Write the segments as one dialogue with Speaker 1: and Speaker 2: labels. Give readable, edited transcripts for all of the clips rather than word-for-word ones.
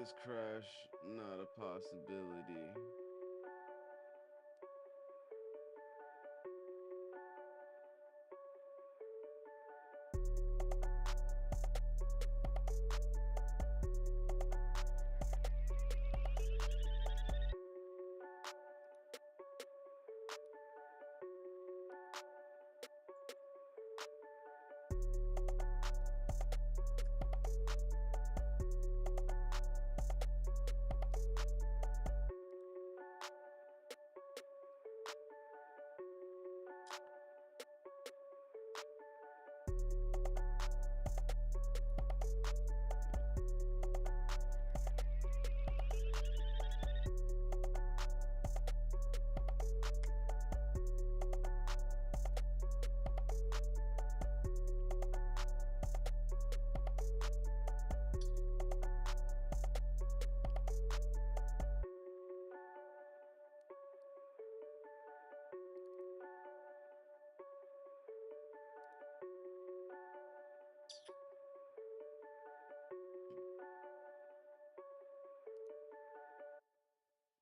Speaker 1: this crash not a possibility?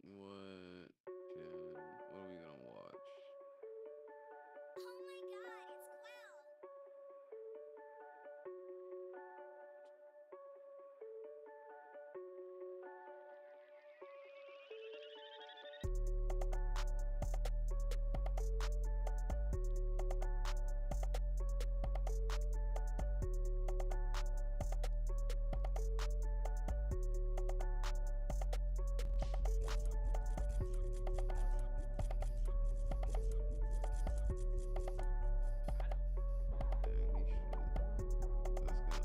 Speaker 1: What are we gonna watch?
Speaker 2: Oh my god, it's Quell!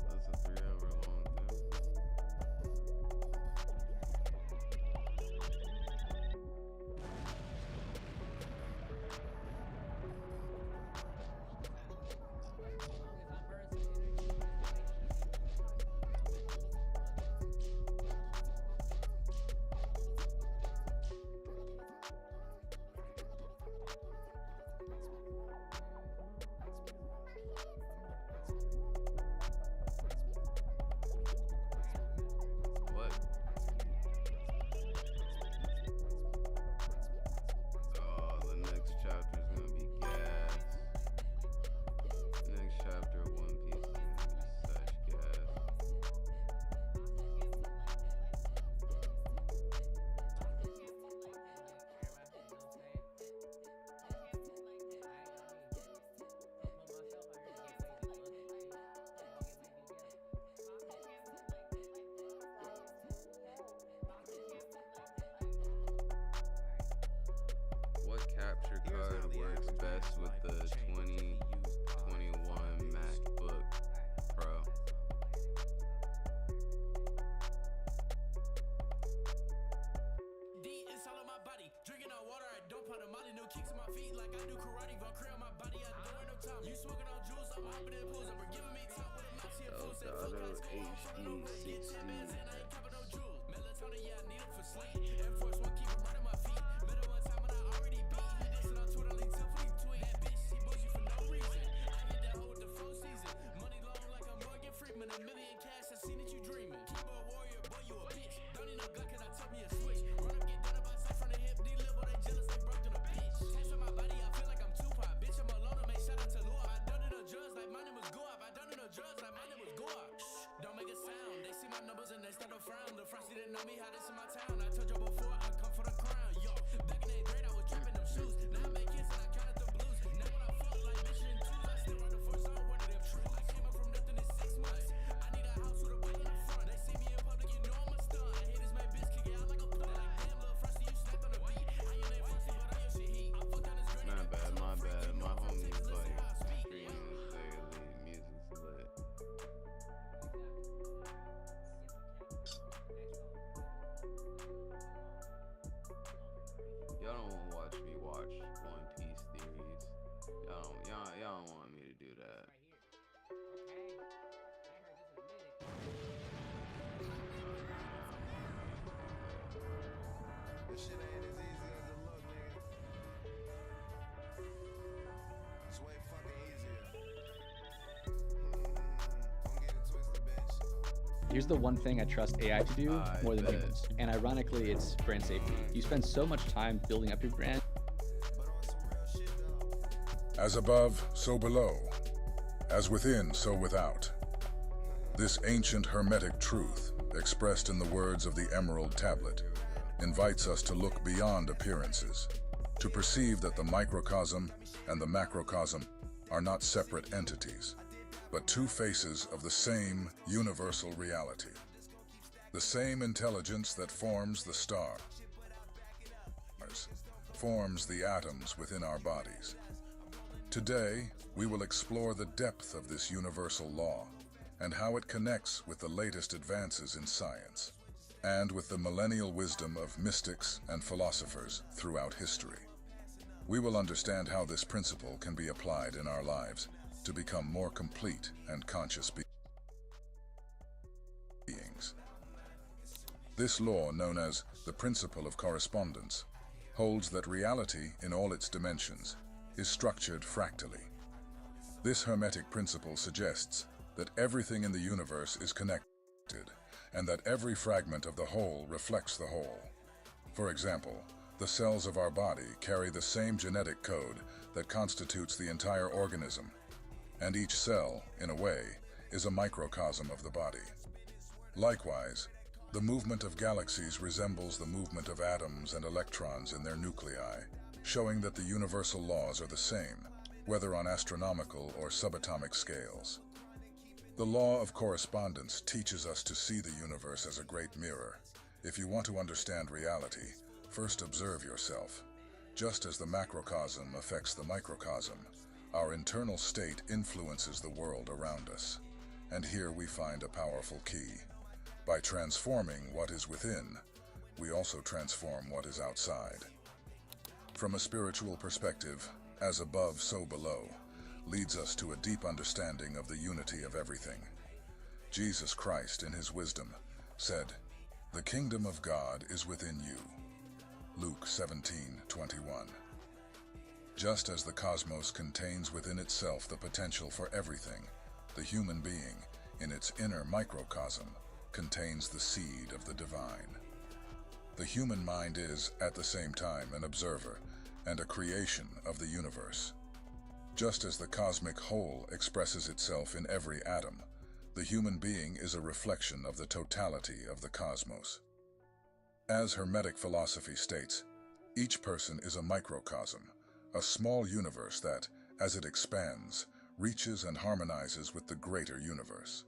Speaker 1: That's a 3 hour long thing. What? Oh, the next chapter is gonna be gas. Next chapter of One Piece is gonna be such gas. What capture card works best with the 2021 MacBook Pro?
Speaker 3: D, it's all on my body. Drinking on water, I don't put a molly. No kicks in my feet like I do karate. Valkyrie on my body, I don't wear no time. You smoking on jewels, I'm hopping in pools. I'm giving me time with a mouse here. Full set, full cuts, go home from no break. Get 10 bands and I ain't covered no jewels. Melatonin, yeah, I need it for sleep. Air Force One, keep it right on my feet. Met her one time and I already beat. He dissing on Twitter, link till for tweet. That bitch, she bougie for no reason. I hit that hoe with the flow season. Money long like I'm Morgan Freeman. $1 million cash, I seen that you dreaming. Keyboard warrior, boy, you a bitch. Don't need no gun, cause I took me a switch. Run up, get done about sight from the hip. These little boy, they jealous, they broke in a bitch. Taste on my body, I feel like I'm Tupac. Bitch, I'm alone to make shout out to Lua. I done it no drugs, like my name was Goop. I done it no drugs, like my name was Goop. Shh, don't make a sound. They see my numbers and they start to frown. The Frosty didn't know me, how this in my town. I told you before, I come for the crown. Yo, back in the grade, I was trapping them shoes. Now I make hits and I counted the blues. Now when I fuck like bitch in twos, I still run the first on one of them true. I came up from nothing in 6 months. I need a house with a bike in the front. They see me in public, you know I'm a stunt. I hit this man bitch, kick it out like a blunt. Like damn, little Frosty, you snapped on the beat. I ain't named Frosty, but I your shit heat. I fucked down this granny.
Speaker 1: My bad, my bad. My homie's like streaming his daily music's lit. Y'all don't wanna watch me watch One Piece theories. Y'all don't want me to do that.
Speaker 4: Right here. Okay. I heard this in a minute.
Speaker 5: This shit ain't as easy as it look, nigga. It's way fucking easier. Don't get it twisted, bitch.
Speaker 6: Here's the one thing I trust AI to do
Speaker 1: I
Speaker 6: more than
Speaker 1: bet.
Speaker 6: humans. And ironically, it's brand safety. You spend so much time building up your brand.
Speaker 7: As above, so below. As within, so without. This ancient hermetic truth, expressed in the words of the Emerald Tablet, invites us to look beyond appearances, to perceive that the microcosm and the macrocosm are not separate entities, but two faces of the same universal reality. The same intelligence that forms the stars, forms the atoms within our bodies. Today, we will explore the depth of this universal law and how it connects with the latest advances in science and with the millennial wisdom of mystics and philosophers throughout history. We will understand how this principle can be applied in our lives to become more complete and conscious beings. This law, known as the principle of correspondence, holds that reality in all its dimensions is structured fractally. This hermetic principle suggests that everything in the universe is connected and that every fragment of the whole reflects the whole. For example, the cells of our body carry the same genetic code that constitutes the entire organism, and each cell, in a way, is a microcosm of the body. Likewise, the movement of galaxies resembles the movement of atoms and electrons in their nuclei, showing that the universal laws are the same, whether on astronomical or subatomic scales. The law of correspondence teaches us to see the universe as a great mirror. If you want to understand reality, first observe yourself. Just as the macrocosm affects the microcosm, our internal state influences the world around us. And here we find a powerful key. By transforming what is within, we also transform what is outside. From a spiritual perspective, as above, so below, leads us to a deep understanding of the unity of everything. Jesus Christ, in his wisdom, said, "The kingdom of God is within you." Luke 17:21. Just as the cosmos contains within itself the potential for everything, the human being, in its inner microcosm, contains the seed of the divine. The human mind is, at the same time, an observer and a creation of the universe. Just as the cosmic whole expresses itself in every atom, the human being is a reflection of the totality of the cosmos. As Hermetic philosophy states, each person is a microcosm, a small universe that, as it expands, reaches and harmonizes with the greater universe.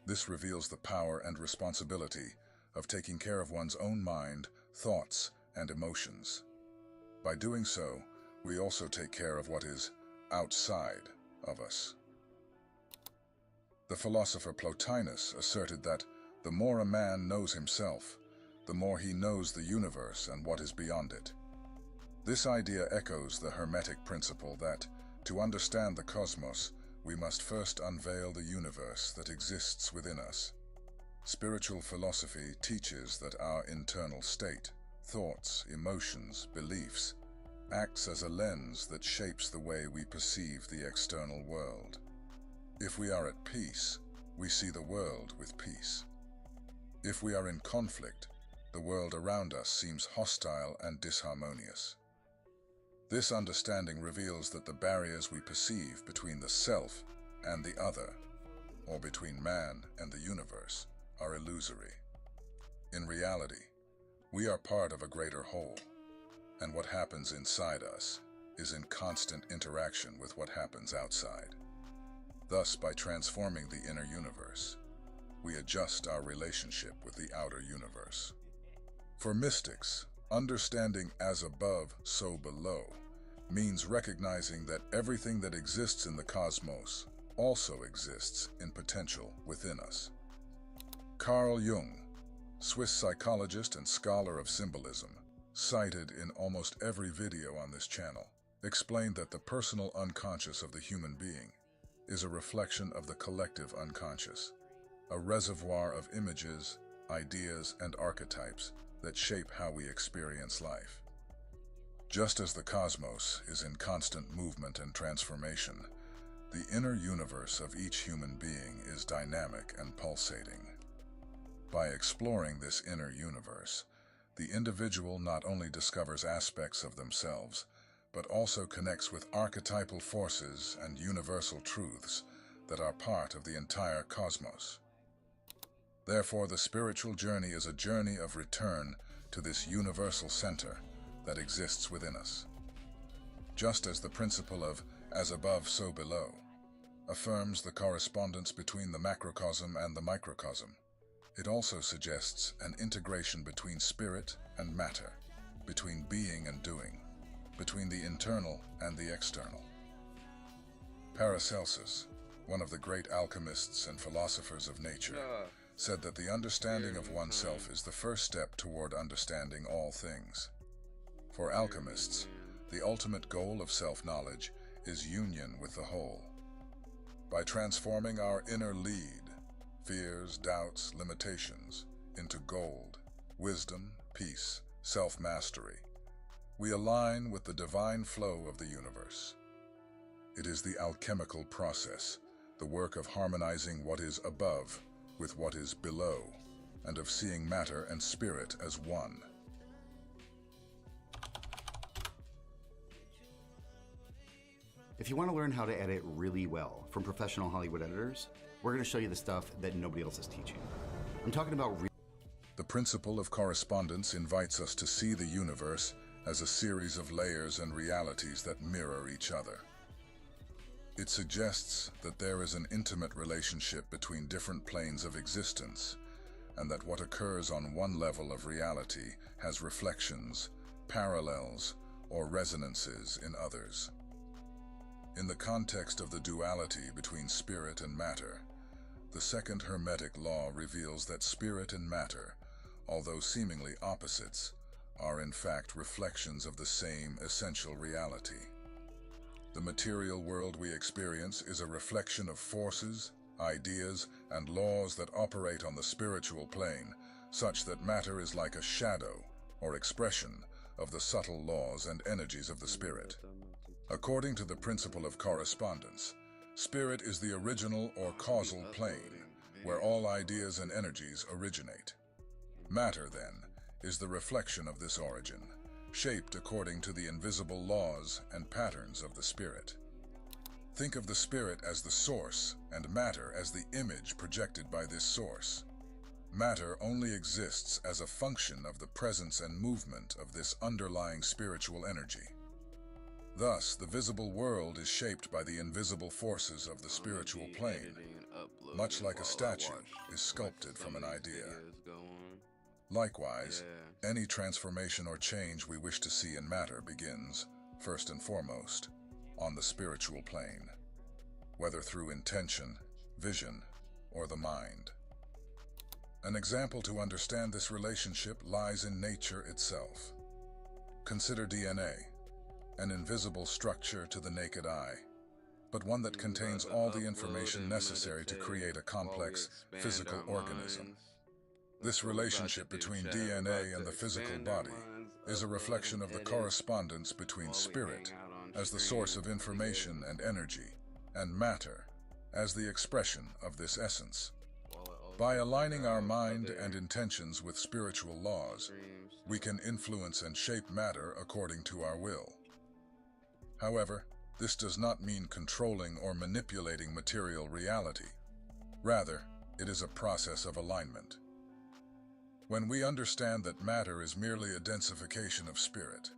Speaker 7: This reveals the power and responsibility of taking care of one's own mind, thoughts, and emotions. By doing so, we also take care of what is outside of us. The philosopher Plotinus asserted that the more a man knows himself, the more he knows the universe and what is beyond it. This idea echoes the Hermetic principle that, to understand the cosmos, we must first unveil the universe that exists within us. Spiritual philosophy teaches that our internal state, thoughts, emotions, beliefs, acts as a lens that shapes the way we perceive the external world. If we are at peace, we see the world with peace. If we are in conflict, the world around us seems hostile and disharmonious. This understanding reveals that the barriers we perceive between the self and the other, or between man and the universe, are illusory. In reality, we are part of a greater whole, and what happens inside us is in constant interaction with what happens outside. Thus, by transforming the inner universe, we adjust our relationship with the outer universe. For mystics, understanding as above, so below means recognizing that everything that exists in the cosmos also exists in potential within us. Carl Jung, Swiss psychologist and scholar of symbolism, cited in almost every video on this channel, explained that the personal unconscious of the human being is a reflection of the collective unconscious, a reservoir of images, ideas, and archetypes that shape how we experience life. Just as the cosmos is in constant movement and transformation, the inner universe of each human being is dynamic and pulsating. By exploring this inner universe, the individual not only discovers aspects of themselves, but also connects with archetypal forces and universal truths that are part of the entire cosmos. Therefore, the spiritual journey is a journey of return to this universal center that exists within us. Just as the principle of as above, so below affirms the correspondence between the macrocosm and the microcosm, it also suggests an integration between spirit and matter, between being and doing, between the internal and the external. Paracelsus, one of the great alchemists and philosophers of nature, said that the understanding of oneself is the first step toward understanding all things. For alchemists, the ultimate goal of self-knowledge is union with the whole. By transforming our inner lead, fears, doubts, limitations, into gold, wisdom, peace, self-mastery, we align with the divine flow of the universe. It is the alchemical process, the work of harmonizing what is above with what is below, and of seeing matter and spirit as one.
Speaker 8: If you want to learn how to edit really well from professional Hollywood editors, we're going to show you the stuff that nobody else is teaching. I'm talking about
Speaker 7: The principle of correspondence invites us to see the universe as a series of layers and realities that mirror each other. It suggests that there is an intimate relationship between different planes of existence, and that what occurs on one level of reality has reflections, parallels, or resonances in others. In the context of the duality between spirit and matter, the second Hermetic law reveals that spirit and matter, although seemingly opposites, are in fact reflections of the same essential reality. The material world we experience is a reflection of forces, ideas, and laws that operate on the spiritual plane, such that matter is like a shadow or expression of the subtle laws and energies of the spirit. According to the principle of correspondence, spirit is the original or causal plane, where all ideas and energies originate. Matter, then, is the reflection of this origin, shaped according to the invisible laws and patterns of the spirit. Think of the spirit as the source and matter as the image projected by this source. Matter only exists as a function of the presence and movement of this underlying spiritual energy. Thus, the visible world is shaped by the invisible forces of the spiritual plane, much like a statue is sculpted from an idea. Likewise, any transformation or change we wish to see in matter begins, first and foremost, on the spiritual plane, whether through intention, vision, or the mind. An example to understand this relationship lies in nature itself. Consider DNA, an invisible structure to the naked eye, but one that contains all the information necessary to create a complex physical organism. This relationship between DNA and the physical body is a reflection of the correspondence between spirit as the source of information and energy, and matter as the expression of this essence. By aligning our mind and intentions with spiritual laws, we can influence and shape matter according to our will. However, this does not mean controlling or manipulating material reality. Rather, it is a process of alignment. When we understand that matter is merely a densification of spirit,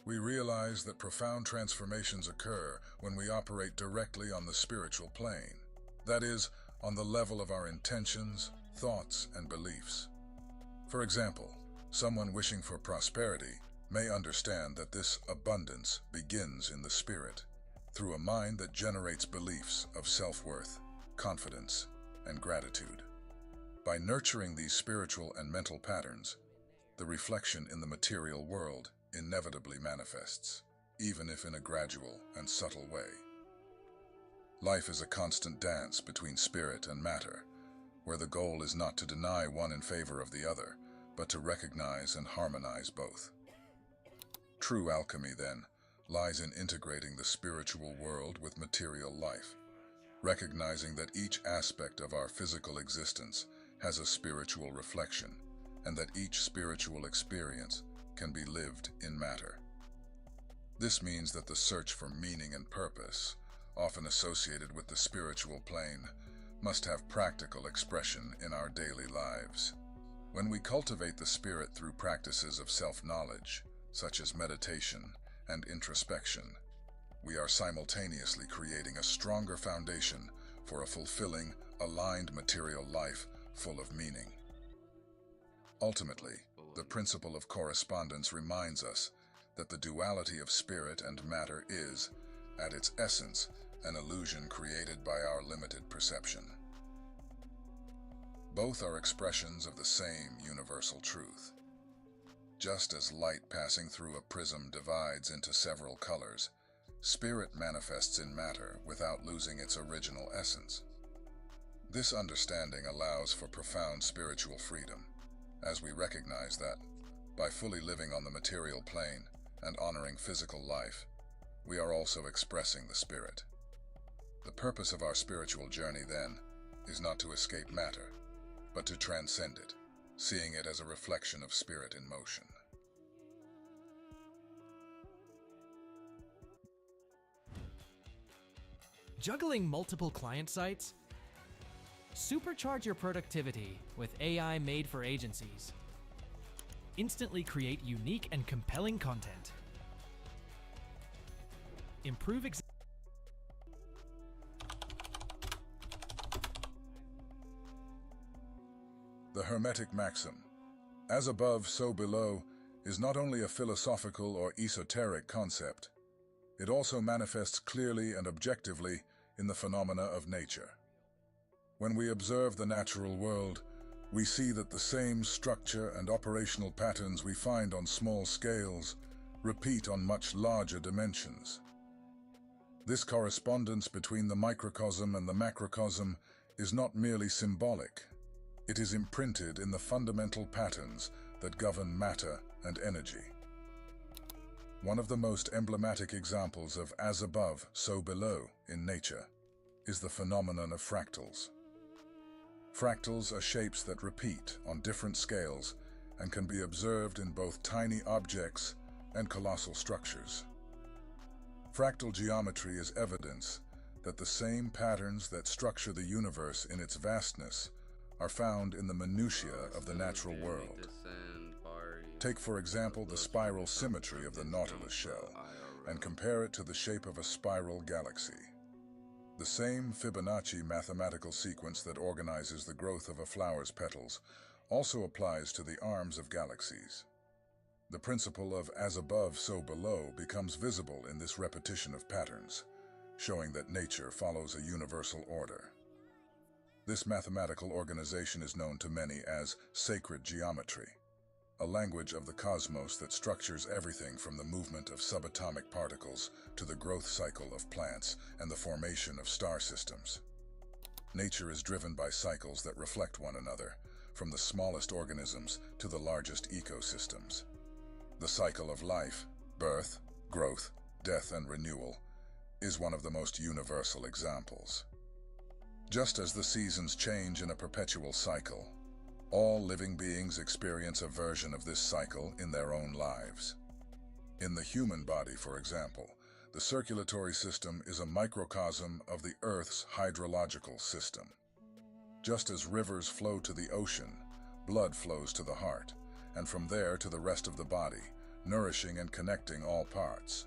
Speaker 7: we realize that profound transformations occur when we operate directly on the spiritual plane. That is, on the level of our intentions, thoughts, and beliefs. For example, someone wishing for prosperity may understand that this abundance begins in the spirit, through a mind that generates beliefs of self-worth, confidence, and gratitude. By nurturing these spiritual and mental patterns, the reflection in the material world inevitably manifests, even if in a gradual and subtle way. Life is a constant dance between spirit and matter, where the goal is not to deny one in favor of the other, but to recognize and harmonize both. True alchemy, then, lies in integrating the spiritual world with material life, recognizing that each aspect of our physical existence has a spiritual reflection, and that each spiritual experience can be lived in matter. This means that the search for meaning and purpose, often associated with the spiritual plane, must have practical expression in our daily lives. When we cultivate the spirit through practices of self-knowledge, such as meditation and introspection, we are simultaneously creating a stronger foundation for a fulfilling, aligned material life full of meaning. Ultimately, the principle of correspondence reminds us that the duality of spirit and matter is, at its essence, an illusion created by our limited perception. Both are expressions of the same universal truth. Just as light passing through a prism divides into several colors, spirit manifests in matter without losing its original essence. This understanding allows for profound spiritual freedom, as we recognize that, by fully living on the material plane and honoring physical life, we are also expressing the spirit. The purpose of our spiritual journey, then, is not to escape matter, but to transcend it, seeing it as a reflection of spirit in motion.
Speaker 3: Juggling multiple client sites? Supercharge your productivity with AI made for agencies. Instantly create unique and compelling content. Improve
Speaker 7: The Hermetic maxim, "As above, so below," is not only a philosophical or esoteric concept, it also manifests clearly and objectively in the phenomena of nature. When we observe the natural world, we see that the same structure and operational patterns we find on small scales repeat on much larger dimensions. This correspondence between the microcosm and the macrocosm is not merely symbolic. It is imprinted in the fundamental patterns that govern matter and energy. One of the most emblematic examples of as above, so below in nature is the phenomenon of fractals. Fractals are shapes that repeat on different scales and can be observed in both tiny objects and colossal structures. Fractal geometry is evidence that the same patterns that structure the universe in its vastness are found in the minutiae of the natural world. Take, for example, the spiral symmetry of the Nautilus shell and compare it to the shape of a spiral galaxy. The same Fibonacci mathematical sequence that organizes the growth of a flower's petals also applies to the arms of galaxies. The principle of as above, so below becomes visible in this repetition of patterns, showing that nature follows a universal order. This mathematical organization is known to many as sacred geometry, a language of the cosmos that structures everything from the movement of subatomic particles to the growth cycle of plants and the formation of star systems. Nature is driven by cycles that reflect one another, from the smallest organisms to the largest ecosystems. The cycle of life, birth, growth, death, and renewal, is one of the most universal examples. Just as the seasons change in a perpetual cycle, all living beings experience a version of this cycle in their own lives. In the human body, for example, the circulatory system is a microcosm of the Earth's hydrological system. Just as rivers flow to the ocean, blood flows to the heart, and from there to the rest of the body, nourishing and connecting all parts.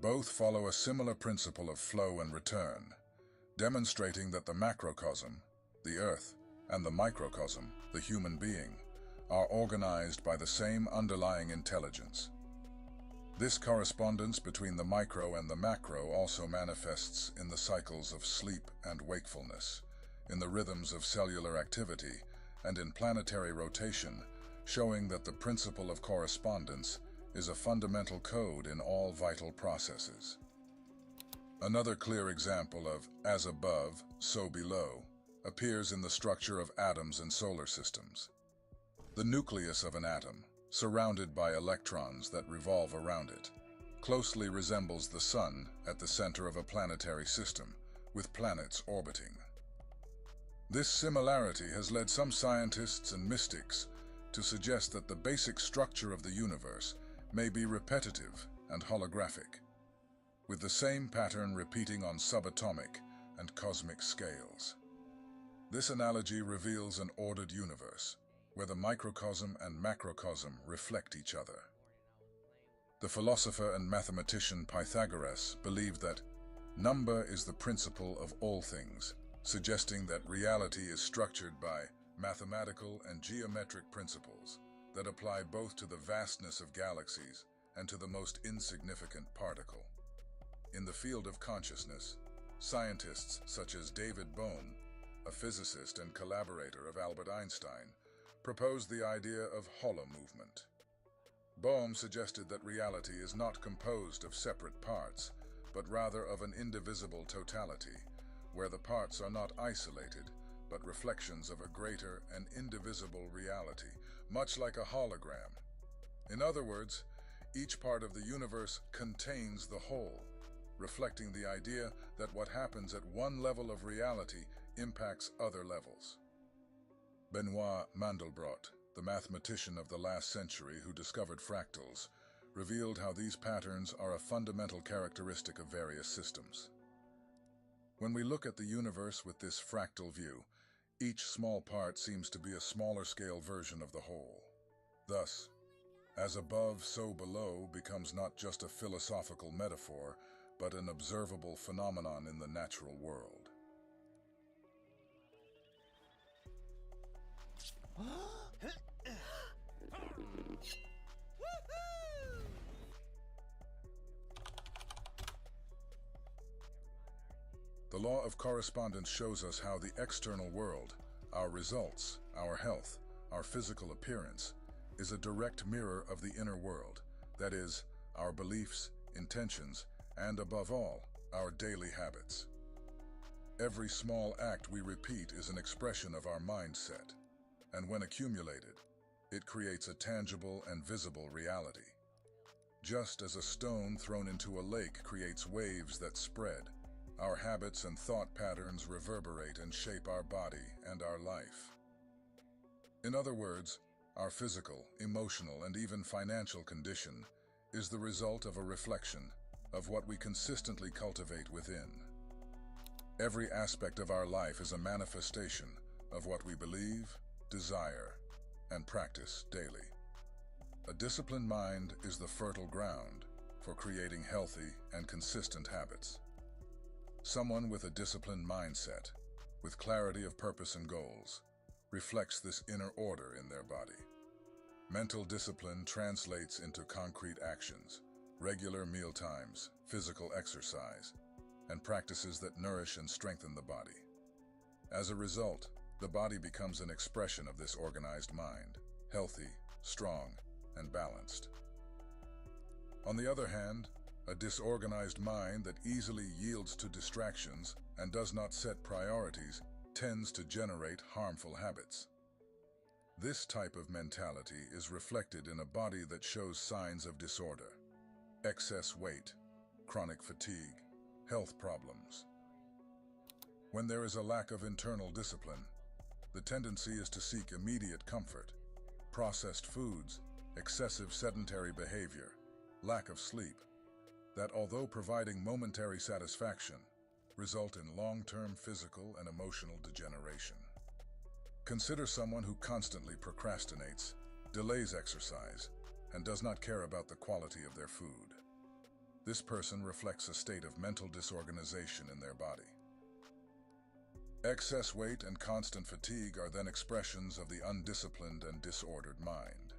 Speaker 7: Both follow a similar principle of flow and return, demonstrating that the macrocosm, the Earth, and the microcosm, the human being, are organized by the same underlying intelligence. This correspondence between the micro and the macro also manifests in the cycles of sleep and wakefulness, in the rhythms of cellular activity, and in planetary rotation, showing that the principle of correspondence is a fundamental code in all vital processes. Another clear example of as above, so below appears in the structure of atoms and solar systems. The nucleus of an atom, surrounded by electrons that revolve around it, closely resembles the Sun at the center of a planetary system, with planets orbiting. This similarity has led some scientists and mystics to suggest that the basic structure of the universe may be repetitive and holographic, with the same pattern repeating on subatomic and cosmic scales. This analogy reveals an ordered universe, where the microcosm and macrocosm reflect each other. The philosopher and mathematician Pythagoras believed that number is the principle of all things, suggesting that reality is structured by mathematical and geometric principles that apply both to the vastness of galaxies and to the most insignificant particle. In the field of consciousness, scientists such as David Bohm, a physicist and collaborator of Albert Einstein, proposed the idea of hollow movement. Bohm suggested that reality is not composed of separate parts, but rather of an indivisible totality, where the parts are not isolated, but reflections of a greater and indivisible reality, much like a hologram. In other words, each part of the universe contains the whole, reflecting the idea that what happens at one level of reality impacts other levels. Benoit Mandelbrot, the mathematician of the last century who discovered fractals, revealed how these patterns are a fundamental characteristic of various systems. When we look at the universe with this fractal view, each small part seems to be a smaller scale version of the whole. Thus, as above, so below becomes not just a philosophical metaphor, but an observable phenomenon in the natural world. The law of correspondence shows us how the external world, our results, our health, our physical appearance, is a direct mirror of the inner world, that is, our beliefs, intentions, and above all, our daily habits. Every small act we repeat is an expression of our mindset, and when accumulated, it creates a tangible and visible reality. Just as a stone thrown into a lake creates waves that spread, our habits and thought patterns reverberate and shape our body and our life. In other words, our physical, emotional, and even financial condition is the result of a reflection of what we consistently cultivate within. Every aspect of our life is a manifestation of what we believe, desire, and practice daily. A disciplined mind is the fertile ground for creating healthy and consistent habits. Someone with a disciplined mindset, with clarity of purpose and goals, reflects this inner order in their body. Mental discipline translates into concrete actions, regular meal times, physical exercise, and practices that nourish and strengthen the body. As a result, the body becomes an expression of this organized mind, healthy, strong, and balanced. On the other hand, a disorganized mind that easily yields to distractions and does not set priorities tends to generate harmful habits. This type of mentality is reflected in a body that shows signs of disorder, excess weight, chronic fatigue, health problems. When there is a lack of internal discipline, the tendency is to seek immediate comfort, processed foods, excessive sedentary behavior, lack of sleep, that although providing momentary satisfaction, result in long-term physical and emotional degeneration. Consider someone who constantly procrastinates, delays exercise, and does not care about the quality of their food. This person reflects a state of mental disorganization in their body. Excess weight and constant fatigue are then expressions of the undisciplined and disordered mind.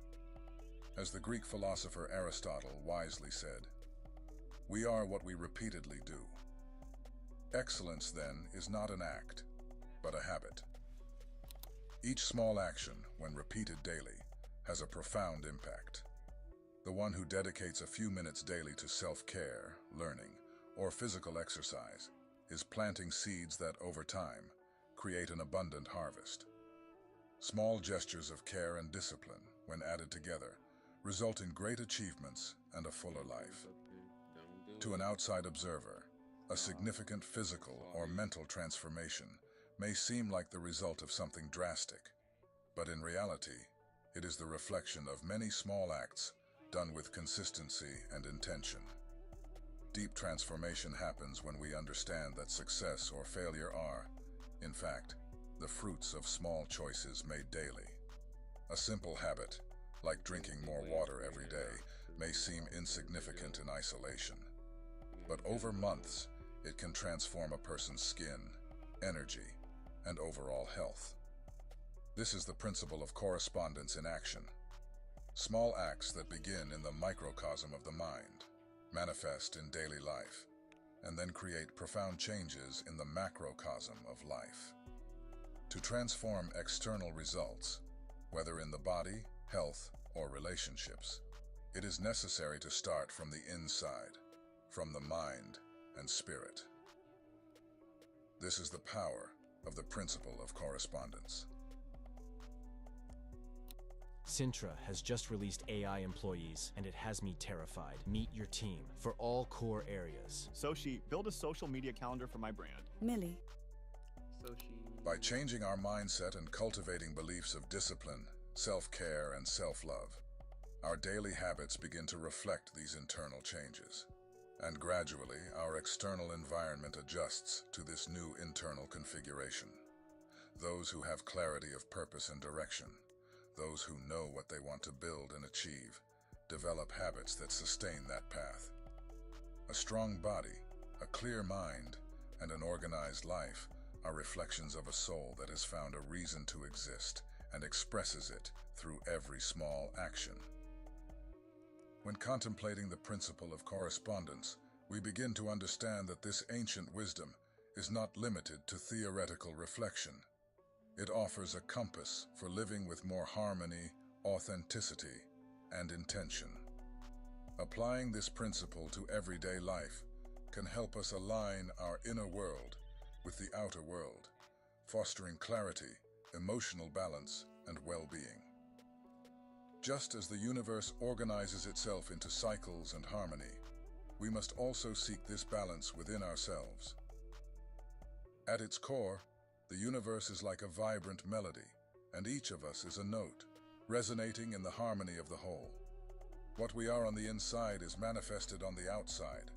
Speaker 7: As the Greek philosopher Aristotle wisely said, "We are what we repeatedly do." Excellence, then, is not an act, but a habit. Each small action, when repeated daily, has a profound impact. The one who dedicates a few minutes daily to self-care, learning, or physical exercise is planting seeds that, over time, create an abundant harvest. Small gestures of care and discipline, when added together, result in great achievements and a fuller life. To an outside observer, a significant physical or mental transformation may seem like the result of something drastic, but in reality, it is the reflection of many small acts done with consistency and intention. Deep transformation happens when we understand that success or failure are, in fact, the fruits of small choices made daily. A simple habit, like drinking more water every day, may seem insignificant in isolation, but over months, it can transform a person's skin, energy, and overall health. This is the principle of correspondence in action. Small acts that begin in the microcosm of the mind, manifest in daily life, and then create profound changes in the macrocosm of life. To transform external results, whether in the body, health, or relationships, it is necessary to start from the inside, from the mind and spirit. This is the power of the principle of correspondence.
Speaker 3: Sintra has just released AI employees, and it has me terrified. Meet your team for all core areas.
Speaker 9: Soshi, build a social media calendar for my brand.
Speaker 2: Millie.
Speaker 7: By changing our mindset and cultivating beliefs of discipline, self-care, and self-love, our daily habits begin to reflect these internal changes. And gradually, our external environment adjusts to this new internal configuration. Those who have clarity of purpose and direction, those who know what they want to build and achieve, develop habits that sustain that path. A strong body, a clear mind, and an organized life are reflections of a soul that has found a reason to exist and expresses it through every small action. When contemplating the principle of correspondence, we begin to understand that this ancient wisdom is not limited to theoretical reflection. It offers a compass for living with more harmony, authenticity, and intention. Applying this principle to everyday life can help us align our inner world with the outer world, fostering clarity, emotional balance, and well-being. Just as the universe organizes itself into cycles and harmony, we must also seek this balance within ourselves. At its core, the universe is like a vibrant melody, and each of us is a note, resonating in the harmony of the whole. What we are on the inside is manifested on the outside.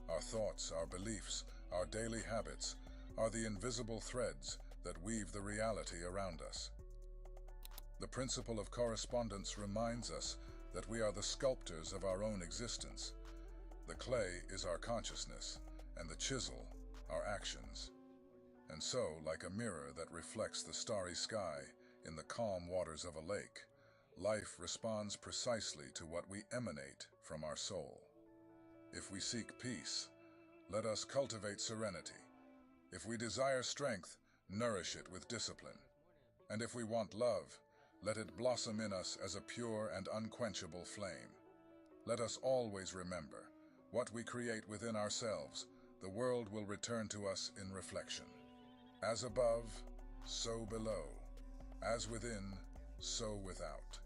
Speaker 7: Our thoughts, our beliefs, our daily habits are the invisible threads that weave the reality around us. The principle of correspondence reminds us that we are the sculptors of our own existence. The clay is our consciousness, and the chisel, our actions. And so, like a mirror that reflects the starry sky in the calm waters of a lake, life responds precisely to what we emanate from our soul. If we seek peace, let us cultivate serenity. If we desire strength, nourish it with discipline. And if we want love, let it blossom in us as a pure and unquenchable flame. Let us always remember, what we create within ourselves, the world will return to us in reflection. As above, so below. As within, so without.